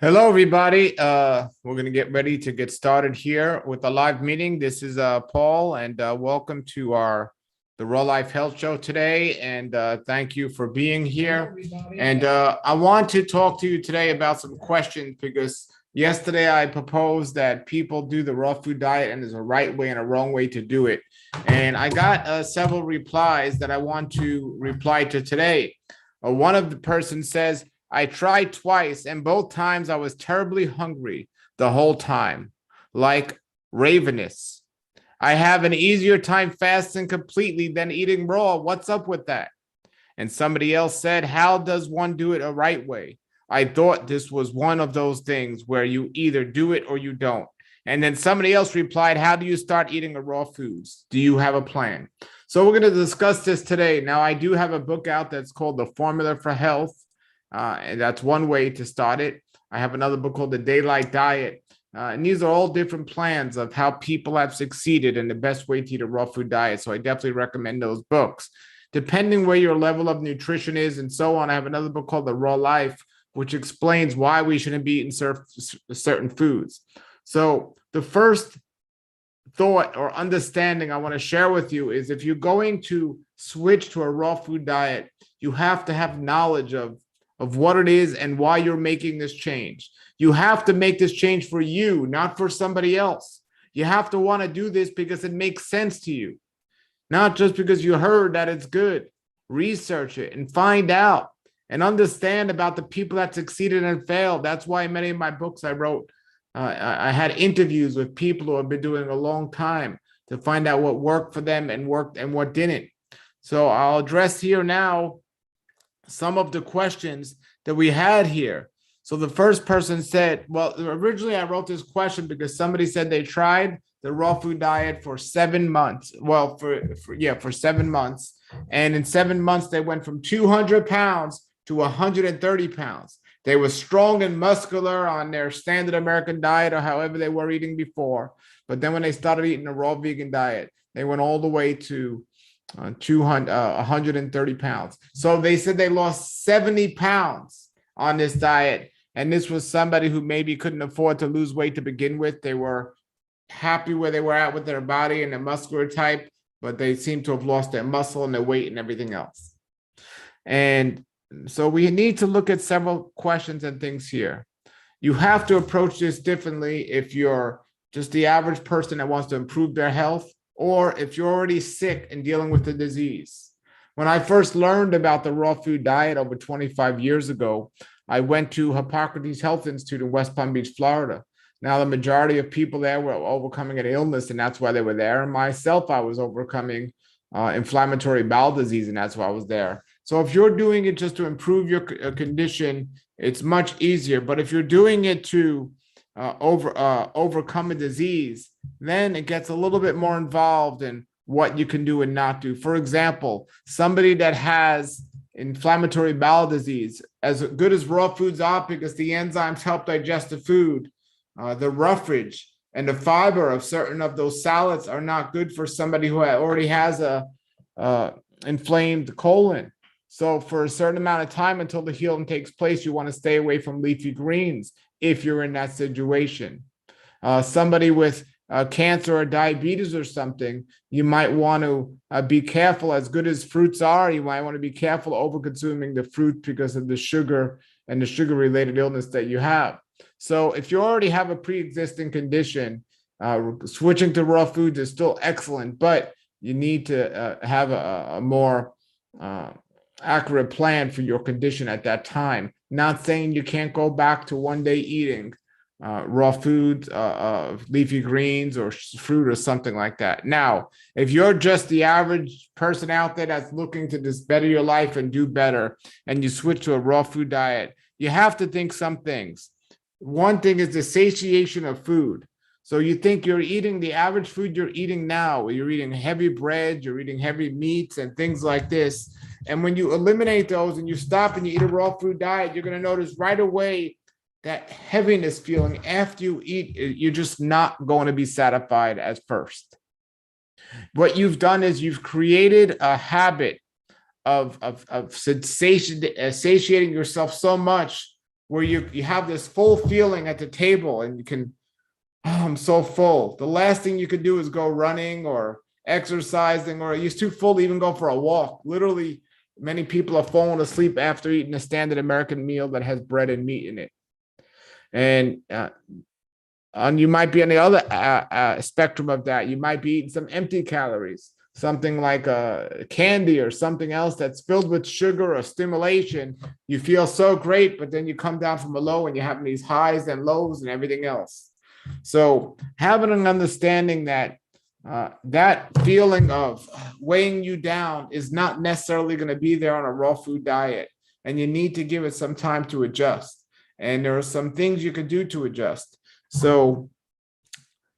Hello, everybody. We're going to get ready to get started here with a live meeting. This is Paul, and welcome to the Raw Life Health Show today. And thank you for being here. And I want to talk to you today about some questions because yesterday I proposed that people do the raw food diet, and there's a right way and a wrong way to do it. And I got several replies that I want to reply to today. One of the person says, I tried twice, and both times I was terribly hungry the whole time, like ravenous. I have an easier time fasting completely than eating raw. What's up with that? And somebody else said, how does one do it a right way? I thought this was one of those things where you either do it or you don't. And then somebody else replied, how do you start eating the raw foods? Do you have a plan? So we're going to discuss this today. Now, I do have a book out that's called The Formula for Health. And that's one way to start it. I have another book called The Daylight Diet. And these are all different plans of how people have succeeded and the best way to eat a raw food diet. So I definitely recommend those books. Depending where your level of nutrition is and so on, I have another book called The Raw Life, which explains why we shouldn't be eating certain foods. So the first thought or understanding I want to share with you is if you're going to switch to a raw food diet, you have to have knowledge of what it is and why you're making this change. You have to make this change for you, not for somebody else. You have to want to do this because it makes sense to you, not just because you heard that it's good. Research it and find out and understand about the people that succeeded and failed. That's why in many of my books I wrote, I had interviews with people who have been doing a long time to find out what worked for them and worked and what didn't. So I'll address here now some of the questions that we had here. So the first person said, well, originally I wrote this question because somebody said they tried the raw food diet for 7 months. Well, for 7 months. And in 7 months, they went from 200 pounds to 130 pounds. They were strong and muscular on their standard American diet or however they were eating before. But then when they started eating a raw vegan diet, they went all the way to 130 pounds. So they said they lost 70 pounds on this diet. And this was somebody who maybe couldn't afford to lose weight to begin with. They were happy where they were at with their body and their muscular type, but they seem to have lost their muscle and their weight and everything else. And so we need to look at several questions and things here. You have to approach this differently if you're just the average person that wants to improve their health, or if you're already sick and dealing with the disease. When I first learned about the raw food diet over 25 years ago, I went to Hippocrates Health Institute in West Palm Beach, Florida. Now, the majority of people there were overcoming an illness, and that's why they were there. And myself, I was overcoming inflammatory bowel disease, and that's why I was there. So if you're doing it just to improve your condition, it's much easier. But if you're doing it to overcome a disease, then it gets a little bit more involved in what you can do and not do. For example, somebody that has inflammatory bowel disease, as good as raw foods are because the enzymes help digest the food, the roughage and the fiber of certain of those salads are not good for somebody who already has a inflamed colon. So for a certain amount of time until the healing takes place, you want to stay away from leafy greens if you're in that situation. Somebody with cancer or diabetes or something, you might want to be careful. As good as fruits are, you might want to be careful over consuming the fruit because of the sugar and the sugar-related illness that you have. So if you already have a pre-existing condition, switching to raw foods is still excellent, but you need to have a more accurate plan for your condition at that time. Not saying you can't go back to one day eating raw foods, leafy greens or fruit or something like that. Now, if you're just the average person out there that's looking to just better your life and do better, and you switch to a raw food diet, you have to think some things. One thing is the satiation of food. So you think you're eating the average food you're eating now, you're eating heavy bread, you're eating heavy meats and things like this. And when you eliminate those and you stop and you eat a raw food diet, you're going to notice right away that heaviness feeling after you eat. You're just not going to be satisfied as first. What you've done is you've created a habit of satiating yourself so much where you have this full feeling at the table and you can, oh, I'm so full. The last thing you could do is go running or exercising, or you're too full to even go for a walk. Literally, many people are falling asleep after eating a standard American meal that has bread and meat in it. And you might be on the other spectrum of that. You might be eating some empty calories, something like a candy or something else that's filled with sugar or stimulation. You feel so great, but then you come down from a low and you're having these highs and lows and everything else. So having an understanding that that feeling of weighing you down is not necessarily going to be there on a raw food diet, and you need to give it some time to adjust. And there are some things you can do to adjust. So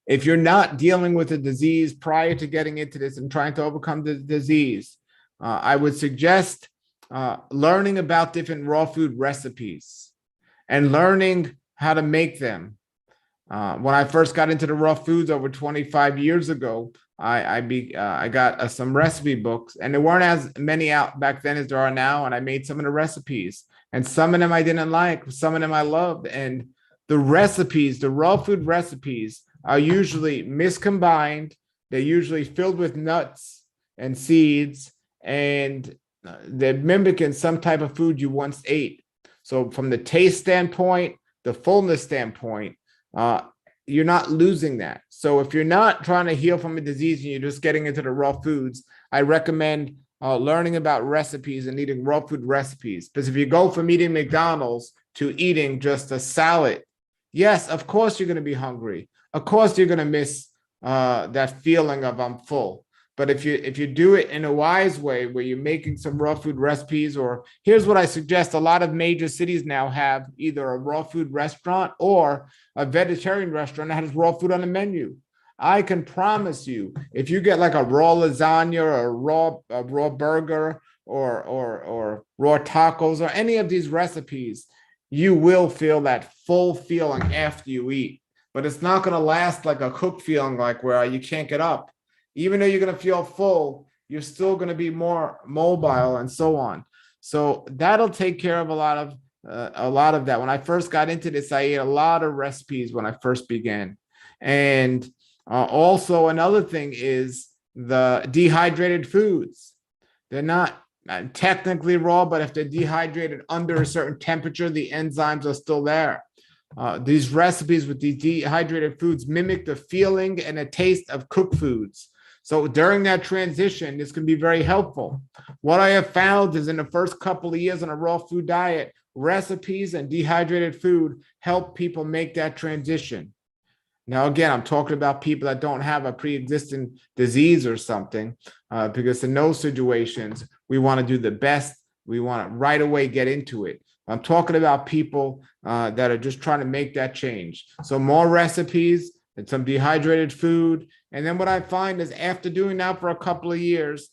if you're not dealing with a disease prior to getting into this and trying to overcome the disease, I would suggest learning about different raw food recipes and learning how to make them. When I first got into the raw foods over 25 years ago, I got some recipe books, and there weren't as many out back then as there are now. And I made some of the recipes, and some of them I didn't like, some of them I loved. And the recipes, the raw food recipes, are usually miscombined. They're usually filled with nuts and seeds, and they're mimicking some type of food you once ate. So from the taste standpoint, the fullness standpoint, you're not losing that. So if you're not trying to heal from a disease and you're just getting into the raw foods, I recommend learning about recipes and eating raw food recipes. Because if you go from eating McDonald's to eating just a salad, yes, of course you're going to be hungry. Of course you're going to miss that feeling of I'm full. But if you do it in a wise way, where you're making some raw food recipes, or here's what I suggest: a lot of major cities now have either a raw food restaurant or a vegetarian restaurant that has raw food on the menu. I can promise you, if you get like a raw lasagna or a raw burger or raw tacos or any of these recipes, you will feel that full feeling after you eat. But it's not going to last like a cooked feeling, like where you can't get up. Even though you're going to feel full, you're still going to be more mobile and so on. So that'll take care of a lot of that. When I first got into this, I ate a lot of recipes when I first began. And also another thing is the dehydrated foods. They're not technically raw, but if they're dehydrated under a certain temperature, the enzymes are still there. These recipes with these dehydrated foods mimic the feeling and the taste of cooked foods. So during that transition, this can be very helpful. What I have found is in the first couple of years on a raw food diet, recipes and dehydrated food help people make that transition. Now, again, I'm talking about people that don't have a pre-existing disease or something, because in those situations, we want to do the best. We want to right away get into it. I'm talking about people that are just trying to make that change. So more recipes and some dehydrated food. And then what I find is after doing that for a couple of years,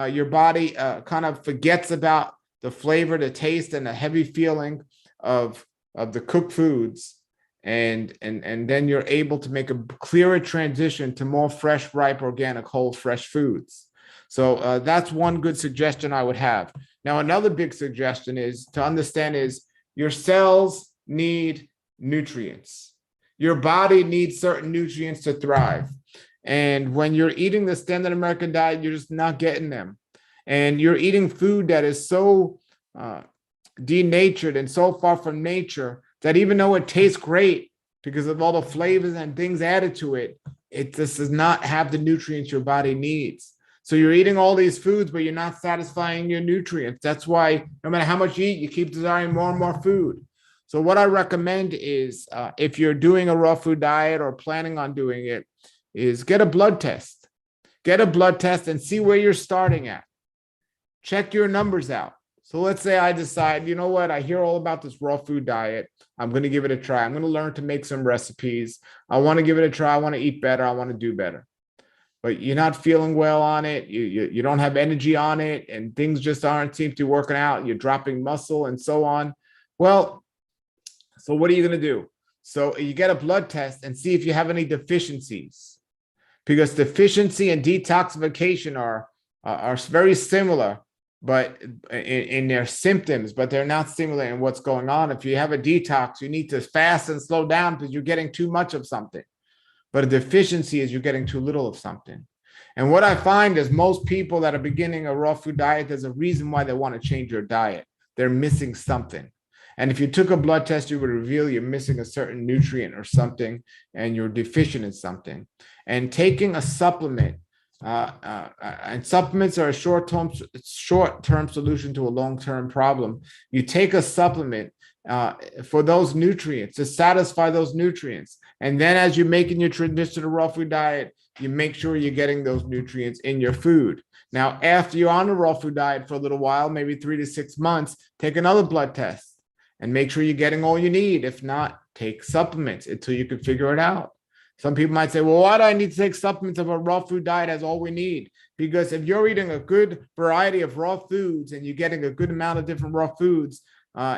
your body kind of forgets about the flavor, the taste, and the heavy feeling of the cooked foods. And then you're able to make a clearer transition to more fresh, ripe, organic, whole, fresh foods. So that's one good suggestion I would have. Now, another big suggestion is to understand is your cells need nutrients. Your body needs certain nutrients to thrive. And when you're eating the standard American diet, you're just not getting them. And you're eating food that is so denatured and so far from nature that even though it tastes great because of all the flavors and things added to it, it just does not have the nutrients your body needs. So you're eating all these foods, but you're not satisfying your nutrients. That's why no matter how much you eat, you keep desiring more and more food. So what I recommend is if you're doing a raw food diet or planning on doing it, is get a blood test. Get a blood test and see where you're starting at. Check your numbers out. So let's say I decide, you know what, I hear all about this raw food diet. I'm going to give it a try. I'm going to learn to make some recipes. I want to give it a try. I want to eat better. I want to do better. But you're not feeling well on it. You don't have energy on it, and things just aren't seem to be working out. You're dropping muscle and so on. Well, so what are you going to do? So you get a blood test and see if you have any deficiencies, because deficiency and detoxification are very similar but in their symptoms, but they're not stimulating what's going on. If you have a detox, you need to fast and slow down because you're getting too much of something. But a deficiency is you're getting too little of something. And what I find is most people that are beginning a raw food diet, there's a reason why they want to change their diet. They're missing something. And if you took a blood test, you would reveal you're missing a certain nutrient or something, and you're deficient in something. And taking a supplement, and supplements are a short-term solution to a long-term problem. You take a supplement for those nutrients, to satisfy those nutrients. And then as you're making your transition to raw food diet, you make sure you're getting those nutrients in your food. Now, after you're on a raw food diet for a little while, maybe 3 to 6 months, take another blood test and make sure you're getting all you need. If not, take supplements until you can figure it out. Some people might say, well, why do I need to take supplements if a raw food diet has all we need? Because if you're eating a good variety of raw foods and you're getting a good amount of different raw foods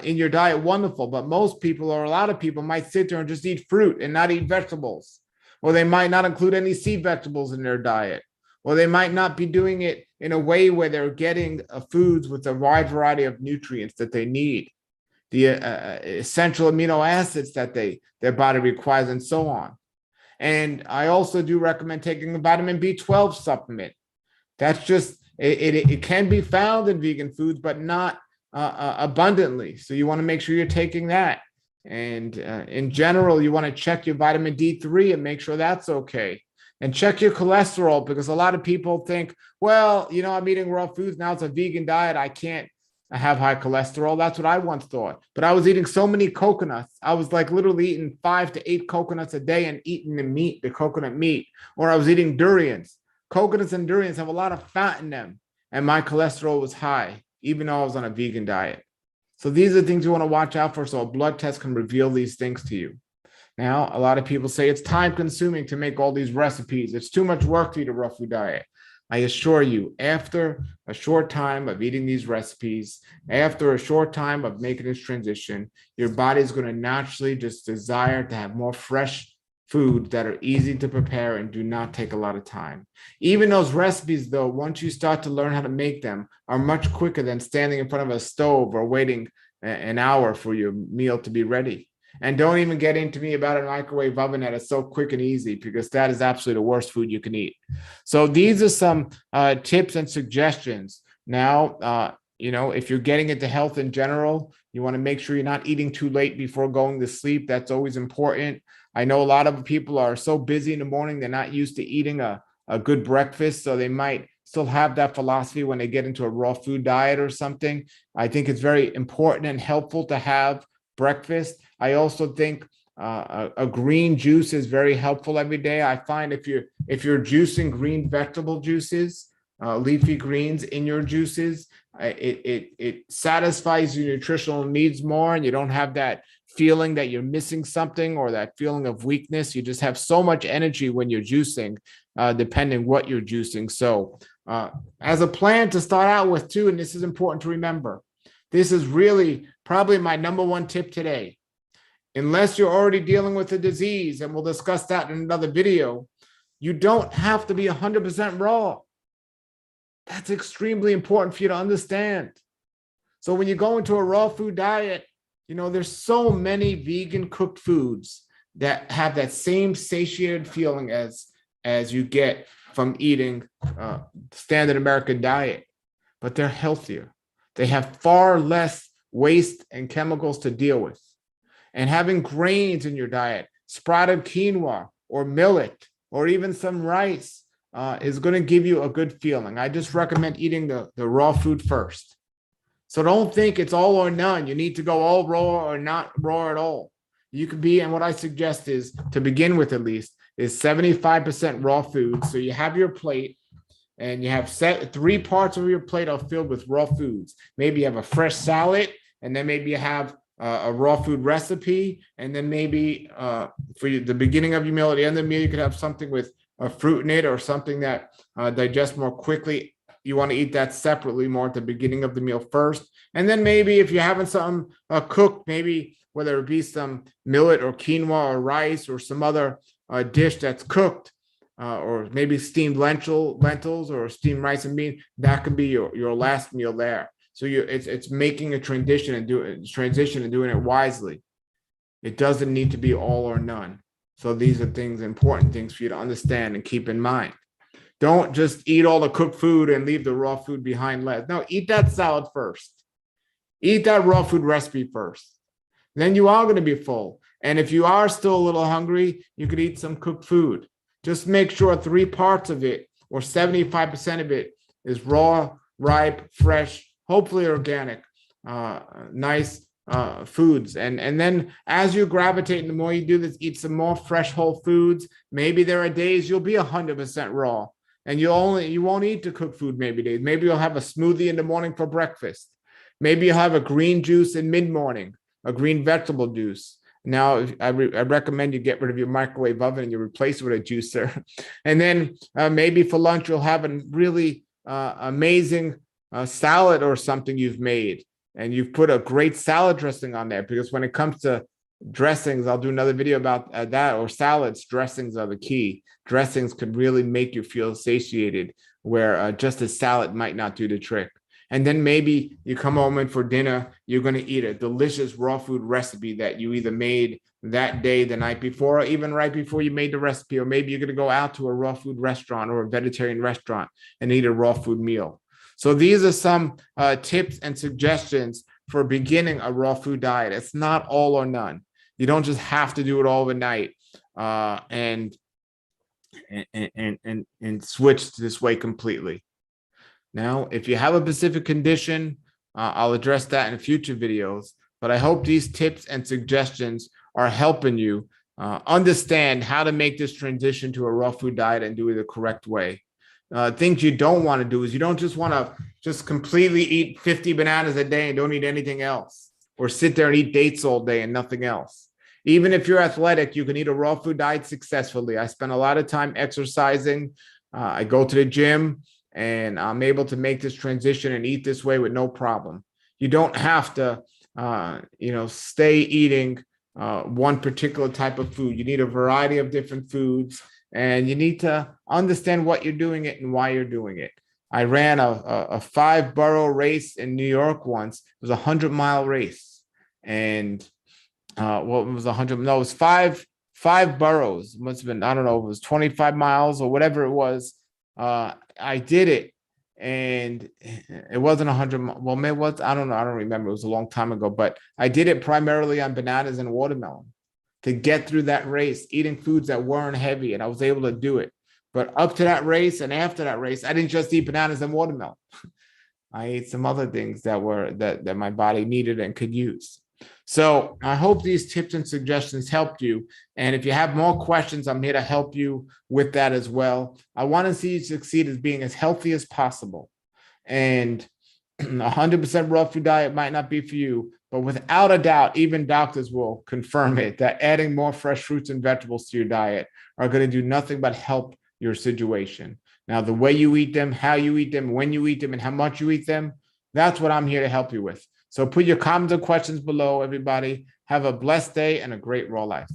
in your diet, wonderful. But most people, or a lot of people, might sit there and just eat fruit and not eat vegetables. Or they might not include any sea vegetables in their diet. Or they might not be doing it in a way where they're getting foods with a wide variety of nutrients that they need, the essential amino acids that their body requires, and so on. And I also do recommend taking a vitamin B12 supplement. That's just, it can be found in vegan foods, but not abundantly. So you want to make sure you're taking that. And in general, you want to check your vitamin D3 and make sure that's okay. And check your cholesterol, because a lot of people think, well, I'm eating raw foods. Now it's a vegan diet. I can't have high cholesterol. That's what I once thought. But I was eating so many coconuts. I was like literally eating 5 to 8 coconuts a day and eating the coconut meat. Or I was eating durians. Coconuts and durians have a lot of fat in them. And my cholesterol was high, even though I was on a vegan diet. So these are things you want to watch out for. So a blood test can reveal these things to you. Now, a lot of people say it's time consuming to make all these recipes. It's too much work to eat a raw food diet. I assure you, after a short time of eating these recipes, after a short time of making this transition, your body is going to naturally just desire to have more fresh foods that are easy to prepare and do not take a lot of time. Even those recipes, though, once you start to learn how to make them, are much quicker than standing in front of a stove or waiting an hour for your meal to be ready. And don't even get into me about a microwave oven that is so quick and easy, because that is absolutely the worst food you can eat. So these are some tips and suggestions. Now, if you're getting into health in general, you want to make sure you're not eating too late before going to sleep. That's always important. I know a lot of people are so busy in the morning, they're not used to eating a good breakfast. So they might still have that philosophy when they get into a raw food diet or something. I think it's very important and helpful to have breakfast. I also think a green juice is very helpful every day. I find if you're juicing green vegetable juices, leafy greens in your juices, it satisfies your nutritional needs more, and you don't have that feeling that you're missing something or that feeling of weakness. You just have so much energy when you're juicing, depending what you're juicing. So as a plan to start out with too, and this is important to remember, this is really probably my number one tip today. Unless you're already dealing with a disease, and we'll discuss that in another video, you don't have to be 100% raw. That's extremely important for you to understand. So when you go into a raw food diet, there's so many vegan cooked foods that have that same satiated feeling as you get from eating standard American diet, but they're healthier. They have far less waste and chemicals to deal with. And having grains in your diet, sprouted quinoa or millet, or even some rice is going to give you a good feeling. I just recommend eating the raw food first. So don't think it's all or none. You need to go all raw or not raw at all. You could be, and what I suggest is, to begin with at least, is 75% raw food. So you have your plate, and you have 3 parts of your plate are filled with raw foods. Maybe you have a fresh salad, and then maybe you have a raw food recipe, and then maybe for the beginning of your meal, at the end of the meal, you could have something with a fruit in it or something that digests more quickly. You want to eat that separately more at the beginning of the meal first. And then maybe if you're having something cooked, maybe whether it be some millet or quinoa or rice or some other dish that's cooked, or maybe steamed lentils or steamed rice and beans. That could be your last meal there. So it's making a transition and doing it wisely. It doesn't need to be all or none. So these are important things for you to understand and keep in mind. Don't just eat all the cooked food and leave the raw food behind last. No, eat that salad first. Eat that raw food recipe first. Then you are going to be full. And if you are still a little hungry, you could eat some cooked food. Just make sure 3 parts of it, or 75% of it, is raw, ripe, fresh, hopefully organic, nice foods. And then as you gravitate, and the more you do this, eat some more fresh whole foods. Maybe there are days you'll be 100% raw, and you won't eat the cooked food maybe days. Maybe you'll have a smoothie in the morning for breakfast. Maybe you'll have a green juice in mid-morning, a green vegetable juice. Now, I recommend you get rid of your microwave oven and you replace it with a juicer. And then maybe for lunch, you'll have a really amazing salad or something you've made. And you've put a great salad dressing on there, because when it comes to dressings, I'll do another video about that, or salads, dressings are the key. Dressings could really make you feel satiated, where just a salad might not do the trick. And then maybe you come home and for dinner, you're going to eat a delicious raw food recipe that you either made that day, the night before, or even right before you made the recipe. Or maybe you're going to go out to a raw food restaurant or a vegetarian restaurant and eat a raw food meal. So these are some tips and suggestions for beginning a raw food diet. It's not all or none. You don't just have to do it all overnight and switch this way completely. Now, if you have a specific condition, I'll address that in future videos, but I hope these tips and suggestions are helping you understand how to make this transition to a raw food diet and do it the correct way. Things you don't want to do is you don't just want to just completely eat 50 bananas a day and don't eat anything else, or sit there and eat dates all day and nothing else. Even if you're athletic, you can eat a raw food diet successfully. I spend a lot of time exercising. I go to the gym, and I'm able to make this transition and eat this way with no problem. You don't have to, stay eating one particular type of food. You need a variety of different foods, and you need to understand what you're doing it and why you're doing it. I ran a 5-borough race in New York once. It was a 100-mile race, and it was 100? No, it was five boroughs. It must have been, I don't know, it was 25 miles or whatever it was. I did it, and it wasn't 100. Well, maybe it was, I don't know. I don't remember. It was a long time ago, but I did it primarily on bananas and watermelon to get through that race, eating foods that weren't heavy, and I was able to do it. But up to that race and after that race, I didn't just eat bananas and watermelon. I ate some other things that my body needed and could use. So I hope these tips and suggestions helped you. And if you have more questions, I'm here to help you with that as well. I want to see you succeed as being as healthy as possible. And 100% raw food diet might not be for you, but without a doubt, even doctors will confirm it, that adding more fresh fruits and vegetables to your diet are going to do nothing but help your situation. Now, the way you eat them, how you eat them, when you eat them, and how much you eat them, that's what I'm here to help you with. So put your comments and questions below, everybody. Have a blessed day and a great raw life.